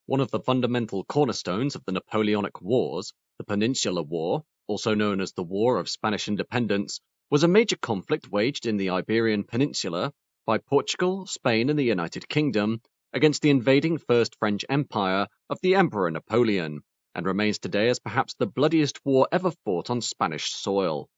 One of the fundamental cornerstones of the Napoleonic Wars, the Peninsular War, also known as the War of Spanish Independence, was a major conflict waged in the Iberian Peninsula by Portugal, Spain, and the United Kingdom against the invading First French Empire of the Emperor Napoleon, and remains today as perhaps the bloodiest war ever fought on Spanish soil.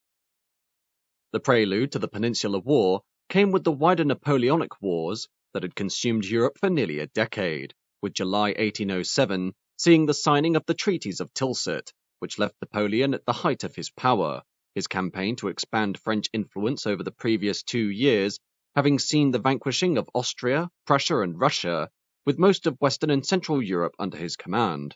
The prelude to the Peninsular War came with the wider Napoleonic Wars that had consumed Europe for nearly a decade, with July 1807 seeing the signing of the treaties of Tilsit, which left Napoleon at the height of his power, his campaign to expand French influence over the previous 2 years, having seen the vanquishing of Austria, Prussia, and Russia, with most of Western and Central Europe under his command.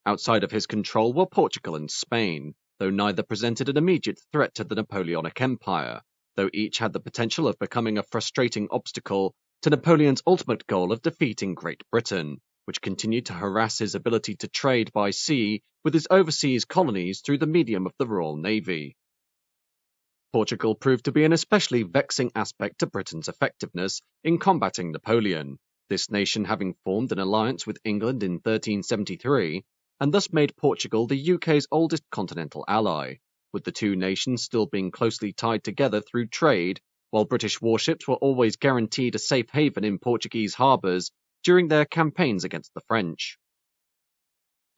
Outside of his control were Portugal and Spain, though neither presented an immediate threat to the Napoleonic Empire, though each had the potential of becoming a frustrating obstacle to Napoleon's ultimate goal of defeating Great Britain, which continued to harass his ability to trade by sea with his overseas colonies through the medium of the Royal Navy. Portugal proved to be an especially vexing aspect to Britain's effectiveness in combating Napoleon, this nation having formed an alliance with England in 1373, and thus made Portugal the UK's oldest continental ally, with the two nations still being closely tied together through trade, while British warships were always guaranteed a safe haven in Portuguese harbours during their campaigns against the French.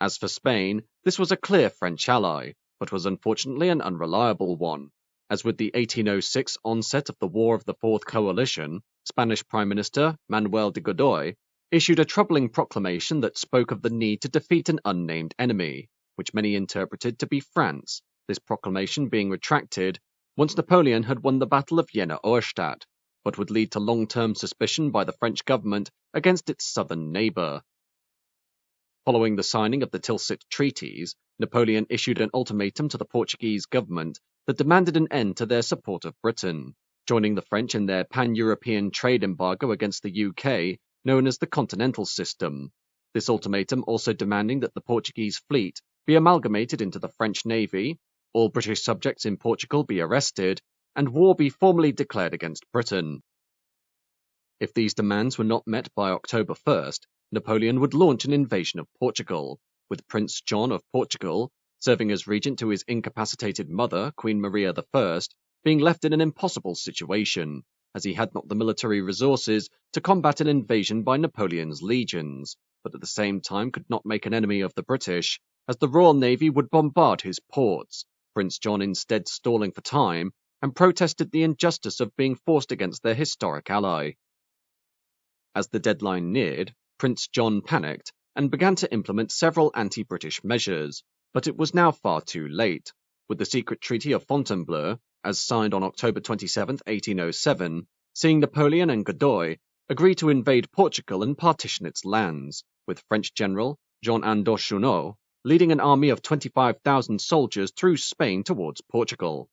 As for Spain, this was a clear French ally, but was unfortunately an unreliable one, as with the 1806 onset of the War of the Fourth Coalition, Spanish Prime Minister Manuel de Godoy issued a troubling proclamation that spoke of the need to defeat an unnamed enemy, which many interpreted to be France, this proclamation being retracted once Napoleon had won the Battle of Jena-Auerstadt, but would lead to long-term suspicion by the French government against its southern neighbour. Following the signing of the Tilsit treaties, Napoleon issued an ultimatum to the Portuguese government that demanded an end to their support of Britain, joining the French in their pan-European trade embargo against the UK, known as the Continental System. This ultimatum also demanding that the Portuguese fleet be amalgamated into the French Navy, all British subjects in Portugal be arrested, and war be formally declared against Britain. If these demands were not met by October 1st, Napoleon would launch an invasion of Portugal, with Prince John of Portugal, serving as regent to his incapacitated mother, Queen Maria I, being left in an impossible situation, as he had not the military resources to combat an invasion by Napoleon's legions, but at the same time could not make an enemy of the British, as the Royal Navy would bombard his ports, Prince John instead stalling for time, and protested the injustice of being forced against their historic ally. As the deadline neared, Prince John panicked and began to implement several anti-British measures, but it was now far too late, with the secret Treaty of Fontainebleau, as signed on October 27, 1807, seeing Napoleon and Godoy agree to invade Portugal and partition its lands, with French General Jean-Anne d'Auchonneau leading an army of 25,000 soldiers through Spain towards Portugal.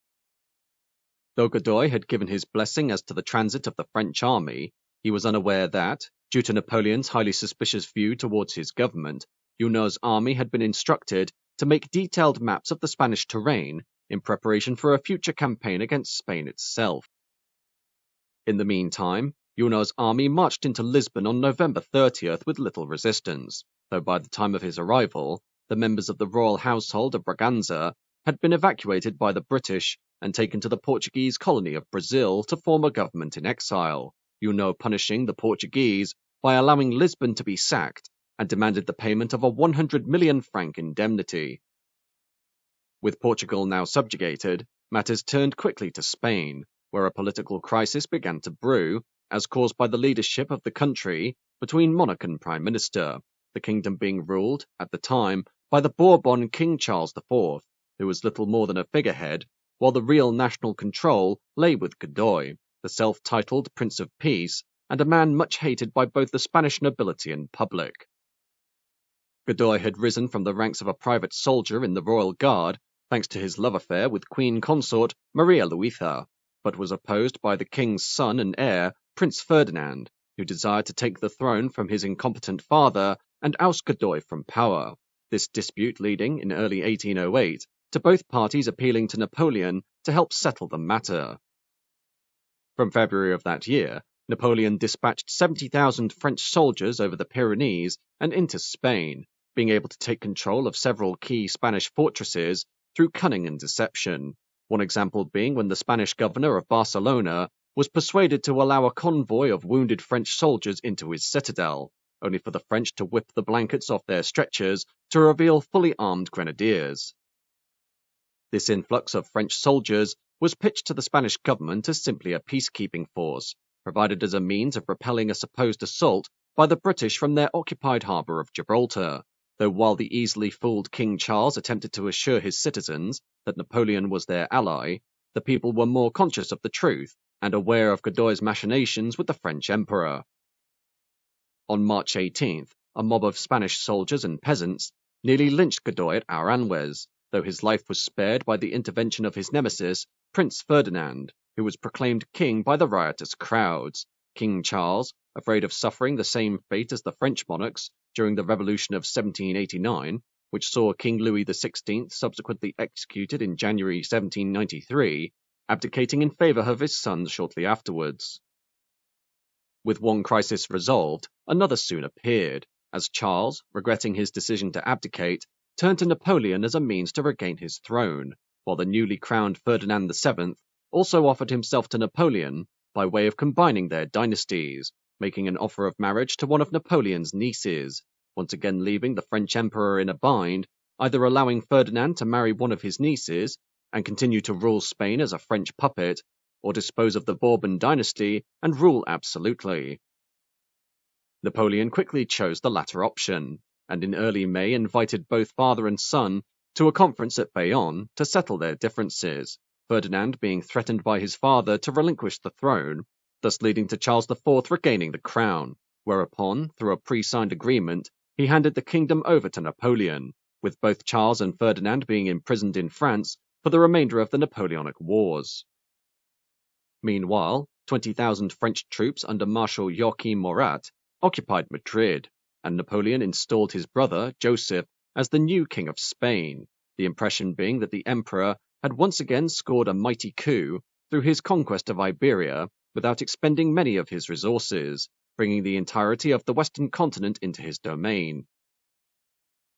Though Godoy had given his blessing as to the transit of the French army, he was unaware that, due to Napoleon's highly suspicious view towards his government, Junot's army had been instructed to make detailed maps of the Spanish terrain in preparation for a future campaign against Spain itself. In the meantime, Junot's army marched into Lisbon on November 30th with little resistance, though by the time of his arrival, the members of the royal household of Braganza had been evacuated by the British and taken to the Portuguese colony of Brazil to form a government in exile, Junot punishing the Portuguese by allowing Lisbon to be sacked and demanded the payment of a 100 million franc indemnity. With Portugal now subjugated, matters turned quickly to Spain, where a political crisis began to brew, as caused by the leadership of the country between monarch and prime minister, the kingdom being ruled, at the time, by the Bourbon King Charles IV, who was little more than a figurehead, while the real national control lay with Godoy, the self-titled Prince of Peace, and a man much hated by both the Spanish nobility and public. Godoy had risen from the ranks of a private soldier in the royal guard, thanks to his love affair with Queen Consort Maria Luisa, but was opposed by the king's son and heir, Prince Ferdinand, who desired to take the throne from his incompetent father and oust Godoy from power, this dispute leading, in early 1808, to both parties appealing to Napoleon to help settle the matter. From February of that year, Napoleon dispatched 70,000 French soldiers over the Pyrenees and into Spain, being able to take control of several key Spanish fortresses through cunning and deception. One example being when the Spanish governor of Barcelona was persuaded to allow a convoy of wounded French soldiers into his citadel, only for the French to whip the blankets off their stretchers to reveal fully armed grenadiers. This influx of French soldiers was pitched to the Spanish government as simply a peacekeeping force, provided as a means of repelling a supposed assault by the British from their occupied harbour of Gibraltar, though while the easily fooled King Charles attempted to assure his citizens that Napoleon was their ally, the people were more conscious of the truth and aware of Godoy's machinations with the French Emperor. On March 18th, a mob of Spanish soldiers and peasants nearly lynched Godoy at Aranjuez, though his life was spared by the intervention of his nemesis, Prince Ferdinand, who was proclaimed king by the riotous crowds. King Charles, afraid of suffering the same fate as the French monarchs during the Revolution of 1789, which saw King Louis XVI subsequently executed in January 1793, abdicating in favour of his sons shortly afterwards. With one crisis resolved, another soon appeared, as Charles, regretting his decision to abdicate, turned to Napoleon as a means to regain his throne, while the newly crowned Ferdinand VII also offered himself to Napoleon by way of combining their dynasties, making an offer of marriage to one of Napoleon's nieces, once again leaving the French emperor in a bind, either allowing Ferdinand to marry one of his nieces and continue to rule Spain as a French puppet, or dispose of the Bourbon dynasty and rule absolutely. Napoleon quickly chose the latter option, and in early May invited both father and son to a conference at Bayonne to settle their differences, Ferdinand being threatened by his father to relinquish the throne, thus leading to Charles IV regaining the crown, whereupon, through a pre-signed agreement, he handed the kingdom over to Napoleon, with both Charles and Ferdinand being imprisoned in France for the remainder of the Napoleonic Wars. Meanwhile, 20,000 French troops under Marshal Joachim Murat occupied Madrid, and Napoleon installed his brother, Joseph, as the new King of Spain, the impression being that the Emperor had once again scored a mighty coup through his conquest of Iberia without expending many of his resources, bringing the entirety of the western continent into his domain.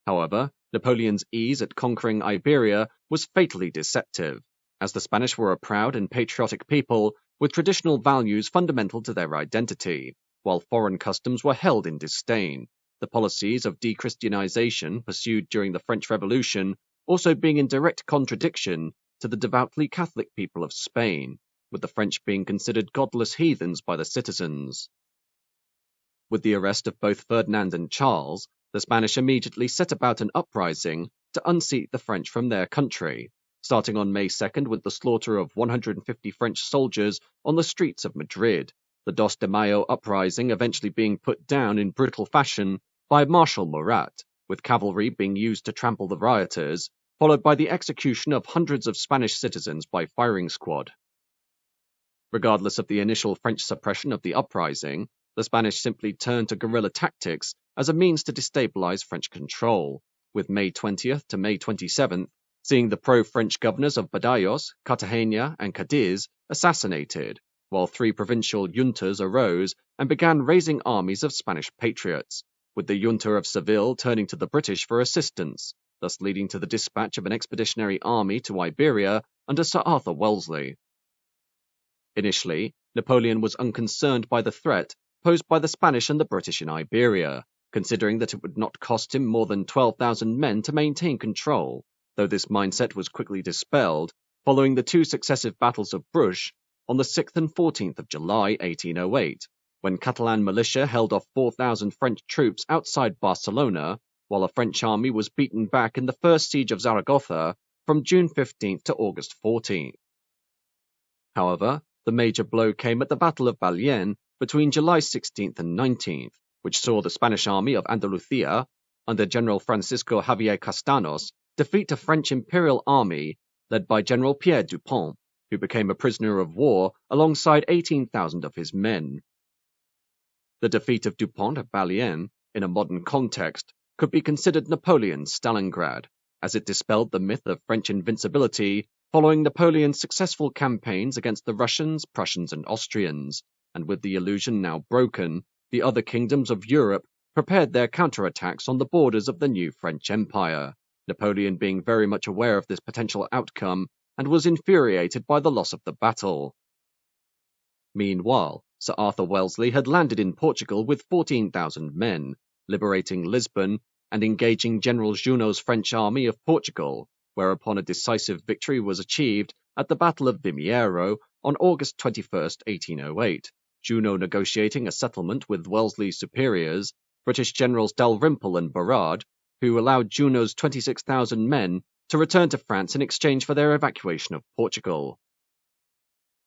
However, Napoleon's ease at conquering Iberia was fatally deceptive, as the Spanish were a proud and patriotic people with traditional values fundamental to their identity, while foreign customs were held in disdain, the policies of de-Christianization pursued during the French Revolution also being in direct contradiction to the devoutly Catholic people of Spain, with the French being considered godless heathens by the citizens. With the arrest of both Ferdinand and Charles, the Spanish immediately set about an uprising to unseat the French from their country, starting on May 2nd with the slaughter of 150 French soldiers on the streets of Madrid, the Dos de Mayo uprising eventually being put down in brutal fashion by Marshal Murat, with cavalry being used to trample the rioters, followed by the execution of hundreds of Spanish citizens by firing squad. Regardless of the initial French suppression of the uprising, the Spanish simply turned to guerrilla tactics as a means to destabilize French control, with May 20th to May 27th seeing the pro-French governors of Badajoz, Cartagena, and Cadiz assassinated, while three provincial juntas arose and began raising armies of Spanish patriots, with the junta of Seville turning to the British for assistance, thus leading to the dispatch of an expeditionary army to Iberia under Sir Arthur Wellesley. Initially, Napoleon was unconcerned by the threat posed by the Spanish and the British in Iberia, considering that it would not cost him more than 12,000 men to maintain control, though this mindset was quickly dispelled following the two successive battles of Bruges on the 6th and 14th of July 1808, when Catalan militia held off 4,000 French troops outside Barcelona, while a French army was beaten back in the first siege of Zaragoza from June 15th to August 14th. However, the major blow came at the Battle of Ballien between July 16th and 19th, which saw the Spanish army of Andalusia, under General Francisco Javier Castanos, defeat a French imperial army led by General Pierre Dupont, who became a prisoner of war alongside 18,000 of his men. The defeat of Dupont at Ballien, in a modern context, could be considered Napoleon's Stalingrad, as it dispelled the myth of French invincibility following Napoleon's successful campaigns against the Russians, Prussians, and Austrians, and with the illusion now broken, the other kingdoms of Europe prepared their counterattacks on the borders of the new French Empire, Napoleon being very much aware of this potential outcome and was infuriated by the loss of the battle. Meanwhile, Sir Arthur Wellesley had landed in Portugal with 14,000 men, liberating Lisbon and engaging General Junot's French army of Portugal, whereupon a decisive victory was achieved at the Battle of Vimiero on August 21, 1808, Junot negotiating a settlement with Wellesley's superiors, British Generals Dalrymple and Berard, who allowed Junot's 26,000 men to return to France in exchange for their evacuation of Portugal.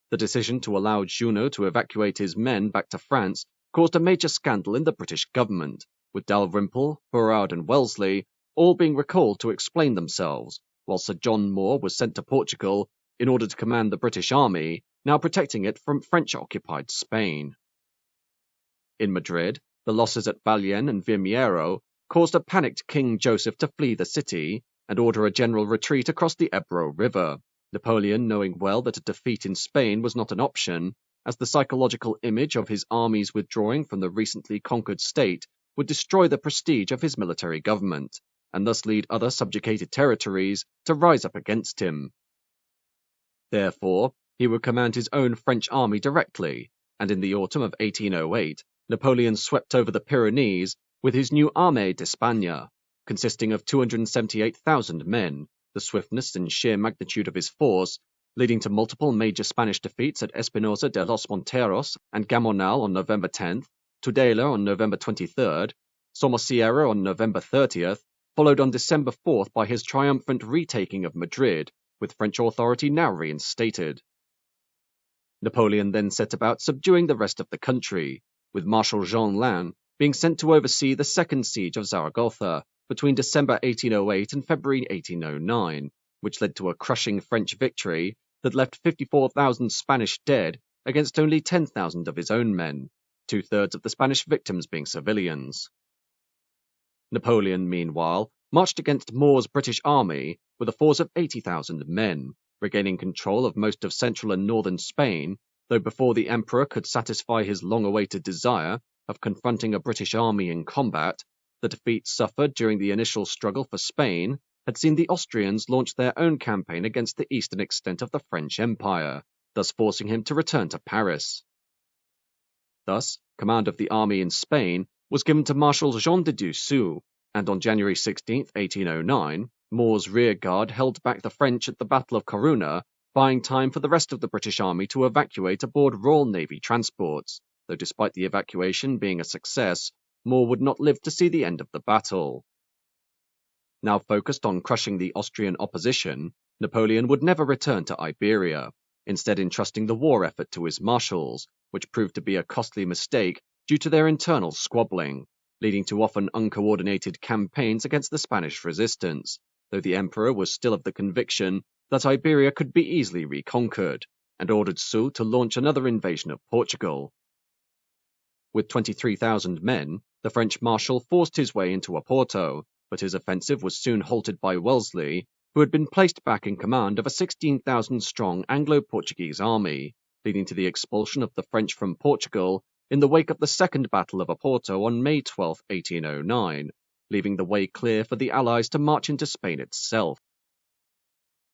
The decision to allow Junot to evacuate his men back to France caused a major scandal in the British government, with Dalrymple, Berard and Wellesley all being recalled to explain themselves, while Sir John Moore was sent to Portugal in order to command the British army, now protecting it from French-occupied Spain. In Madrid, the losses at Ballien and Vimiero caused a panicked King Joseph to flee the city and order a general retreat across the Ebro River, Napoleon knowing well that a defeat in Spain was not an option, as the psychological image of his armies withdrawing from the recently conquered state would destroy the prestige of his military government, and thus lead other subjugated territories to rise up against him. Therefore, he would command his own French army directly, and in the autumn of 1808, Napoleon swept over the Pyrenees with his new Armée d'Espagne, consisting of 278,000 men, the swiftness and sheer magnitude of his force, leading to multiple major Spanish defeats at Espinosa de los Monteros and Gamonal on November 10th, Tudela on November 23rd, Somosierra on November 30th, followed on December 4th by his triumphant retaking of Madrid, with French authority now reinstated. Napoleon then set about subduing the rest of the country, with Marshal Jean Lannes being sent to oversee the second siege of Zaragoza between December 1808 and February 1809, which led to a crushing French victory that left 54,000 Spanish dead against only 10,000 of his own men, two-thirds of the Spanish victims being civilians. Napoleon, meanwhile, marched against Moore's British army with a force of 80,000 men, regaining control of most of central and northern Spain, though before the Emperor could satisfy his long-awaited desire of confronting a British army in combat, the defeat suffered during the initial struggle for Spain had seen the Austrians launch their own campaign against the eastern extent of the French Empire, thus forcing him to return to Paris. Thus, command of the army in Spain was given to Marshal Jean de Dussues, and on January 16, 1809, Moore's rear guard held back the French at the Battle of Corunna, buying time for the rest of the British army to evacuate aboard Royal Navy transports, though despite the evacuation being a success, Moore would not live to see the end of the battle. Now focused on crushing the Austrian opposition, Napoleon would never return to Iberia, instead entrusting the war effort to his marshals, which proved to be a costly mistake due to their internal squabbling, leading to often uncoordinated campaigns against the Spanish resistance, though the Emperor was still of the conviction that Iberia could be easily reconquered, and ordered Soult to launch another invasion of Portugal. With 23,000 men, the French marshal forced his way into Oporto, but his offensive was soon halted by Wellesley, who had been placed back in command of a 16,000-strong Anglo-Portuguese army, leading to the expulsion of the French from Portugal in the wake of the Second Battle of Oporto on May 12, 1809, leaving the way clear for the Allies to march into Spain itself.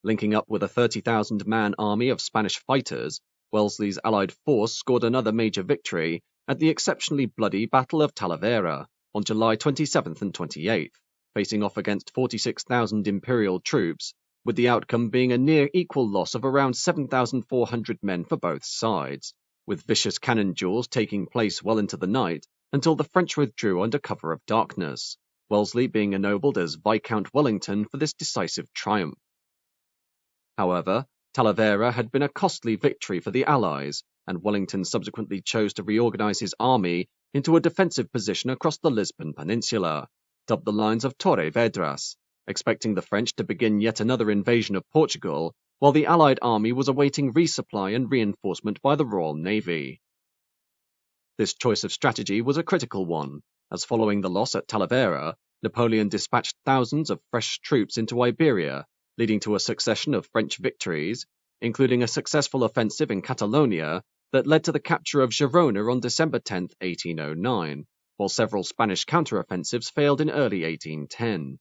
Linking up with a 30,000-man army of Spanish fighters, Wellesley's Allied force scored another major victory at the exceptionally bloody Battle of Talavera on July 27th and 28th, facing off against 46,000 Imperial troops, with the outcome being a near equal loss of around 7,400 men for both sides, with vicious cannon duels taking place well into the night until the French withdrew under cover of darkness, Wellesley being ennobled as Viscount Wellington for this decisive triumph. However, Talavera had been a costly victory for the Allies, and Wellington subsequently chose to reorganize his army into a defensive position across the Lisbon Peninsula, dubbed the lines of Torre Vedras, expecting the French to begin yet another invasion of Portugal, while the Allied army was awaiting resupply and reinforcement by the Royal Navy. This choice of strategy was a critical one, as following the loss at Talavera, Napoleon dispatched thousands of fresh troops into Iberia, leading to a succession of French victories, including a successful offensive in Catalonia that led to the capture of Girona on December 10, 1809, while several Spanish counteroffensives failed in early 1810.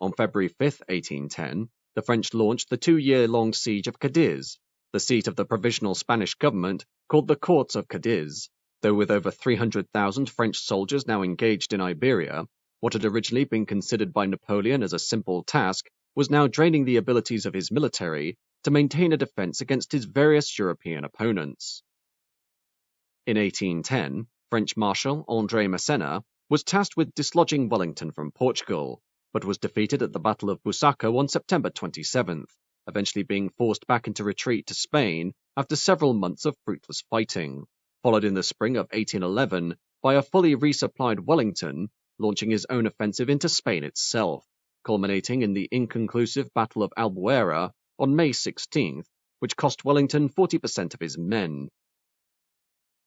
On February 5, 1810, the French launched the 2-year-long siege of Cadiz, the seat of the provisional Spanish government called the Courts of Cadiz. Though with over 300,000 French soldiers now engaged in Iberia, what had originally been considered by Napoleon as a simple task was now draining the abilities of his military to maintain a defence against his various European opponents. In 1810, French Marshal André Massena was tasked with dislodging Wellington from Portugal, but was defeated at the Battle of Busaco on September 27th, eventually being forced back into retreat to Spain after several months of fruitless fighting, followed in the spring of 1811 by a fully resupplied Wellington launching his own offensive into Spain itself, culminating in the inconclusive Battle of Albuera on May 16th, which cost Wellington 40% of his men.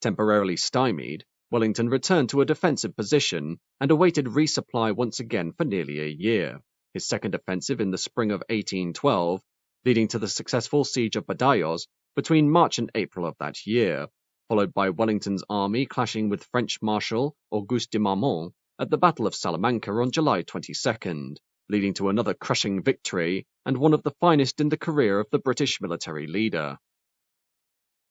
Temporarily stymied, Wellington returned to a defensive position and awaited resupply once again for nearly a year, his second offensive in the spring of 1812, leading to the successful siege of Badajoz between March and April of that year, followed by Wellington's army clashing with French Marshal Auguste de Marmont at the Battle of Salamanca on July 22nd, leading to another crushing victory and one of the finest in the career of the British military leader.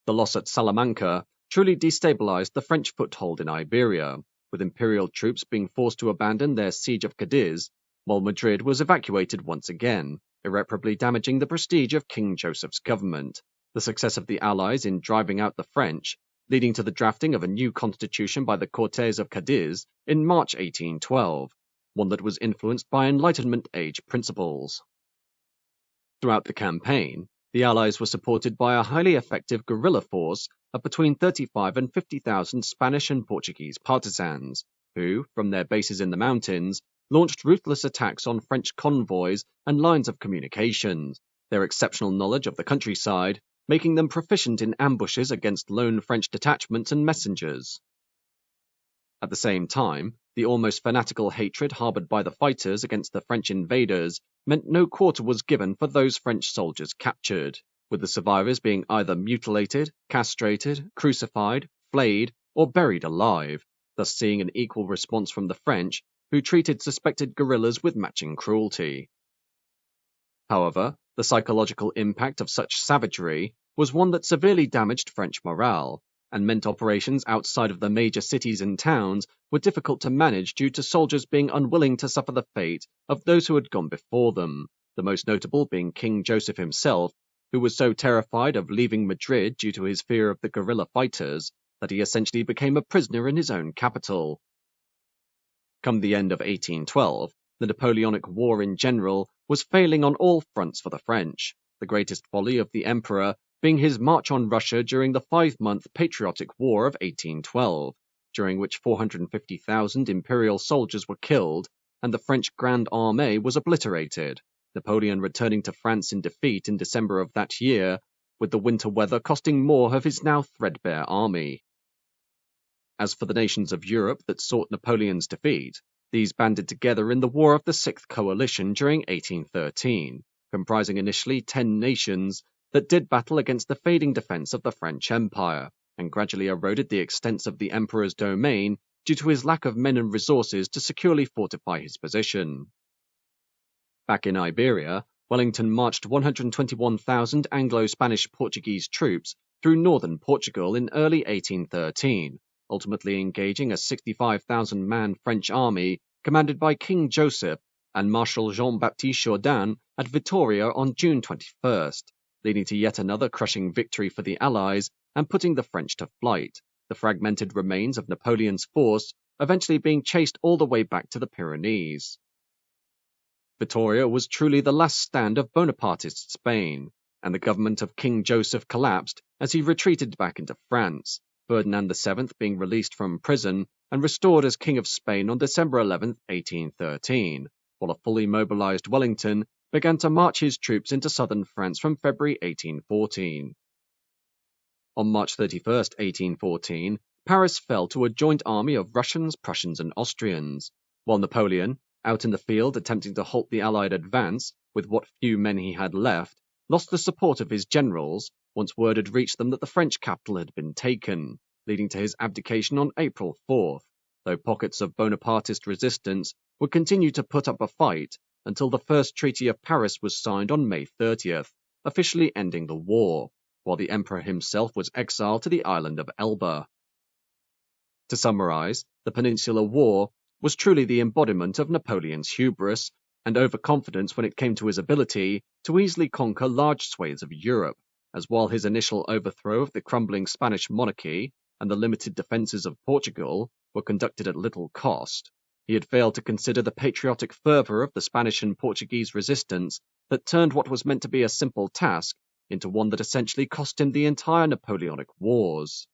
The loss at Salamanca truly destabilized the French foothold in Iberia, with imperial troops being forced to abandon their siege of Cadiz, while Madrid was evacuated once again, irreparably damaging the prestige of King Joseph's government, the success of the Allies in driving out the French, leading to the drafting of a new constitution by the Cortes of Cadiz in March 1812, one that was influenced by Enlightenment age principles. Throughout the campaign, the Allies were supported by a highly effective guerrilla force of between 35 and 50,000 Spanish and Portuguese partisans, who, from their bases in the mountains, launched ruthless attacks on French convoys and lines of communications, their exceptional knowledge of the countryside making them proficient in ambushes against lone French detachments and messengers. At the same time, the almost fanatical hatred harbored by the fighters against the French invaders meant no quarter was given for those French soldiers captured, with the survivors being either mutilated, castrated, crucified, flayed, or buried alive, thus seeing an equal response from the French, who treated suspected guerrillas with matching cruelty. However, the psychological impact of such savagery was one that severely damaged French morale, and meant operations outside of the major cities and towns were difficult to manage due to soldiers being unwilling to suffer the fate of those who had gone before them, the most notable being King Joseph himself, who was so terrified of leaving Madrid due to his fear of the guerrilla fighters that he essentially became a prisoner in his own capital. Come the end of 1812, the Napoleonic War in general was failing on all fronts for the French, the greatest folly of the Emperor being his march on Russia during the 5-month Patriotic War of 1812, during which 450,000 imperial soldiers were killed and the French Grande Armée was obliterated, Napoleon returning to France in defeat in December of that year, with the winter weather costing more of his now threadbare army. As for the nations of Europe that sought Napoleon's defeat, these banded together in the War of the Sixth Coalition during 1813, comprising initially 10 nations that did battle against the fading defence of the French Empire, and gradually eroded the extents of the Emperor's domain due to his lack of men and resources to securely fortify his position. Back in Iberia, Wellington marched 121,000 Anglo-Spanish Portuguese troops through northern Portugal in early 1813, ultimately engaging a 65,000-man French army commanded by King Joseph and Marshal Jean-Baptiste Jourdan at Vitoria on June 21st, leading to yet another crushing victory for the Allies and putting the French to flight, the fragmented remains of Napoleon's force eventually being chased all the way back to the Pyrenees. Vitoria was truly the last stand of Bonapartist Spain, and the government of King Joseph collapsed as he retreated back into France, Ferdinand VII being released from prison and restored as King of Spain on December 11, 1813, while a fully mobilized Wellington began to march his troops into southern France from February 1814. On March 31, 1814, Paris fell to a joint army of Russians, Prussians, and Austrians, while Napoleon, out in the field attempting to halt the Allied advance with what few men he had left, lost the support of his generals, once word had reached them that the French capital had been taken, leading to his abdication on April 4th, though pockets of Bonapartist resistance would continue to put up a fight until the First Treaty of Paris was signed on May 30th, officially ending the war, while the emperor himself was exiled to the island of Elba. To summarize, the Peninsular War was truly the embodiment of Napoleon's hubris and overconfidence when it came to his ability to easily conquer large swathes of Europe, as while his initial overthrow of the crumbling Spanish monarchy and the limited defences of Portugal were conducted at little cost, he had failed to consider the patriotic fervour of the Spanish and Portuguese resistance that turned what was meant to be a simple task into one that essentially cost him the entire Napoleonic Wars.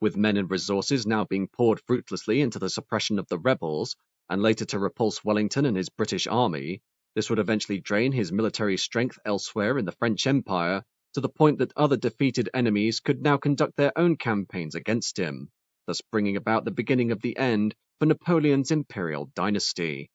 With men and resources now being poured fruitlessly into the suppression of the rebels, and later to repulse Wellington and his British army, this would eventually drain his military strength elsewhere in the French Empire, to the point that other defeated enemies could now conduct their own campaigns against him, thus bringing about the beginning of the end for Napoleon's imperial dynasty.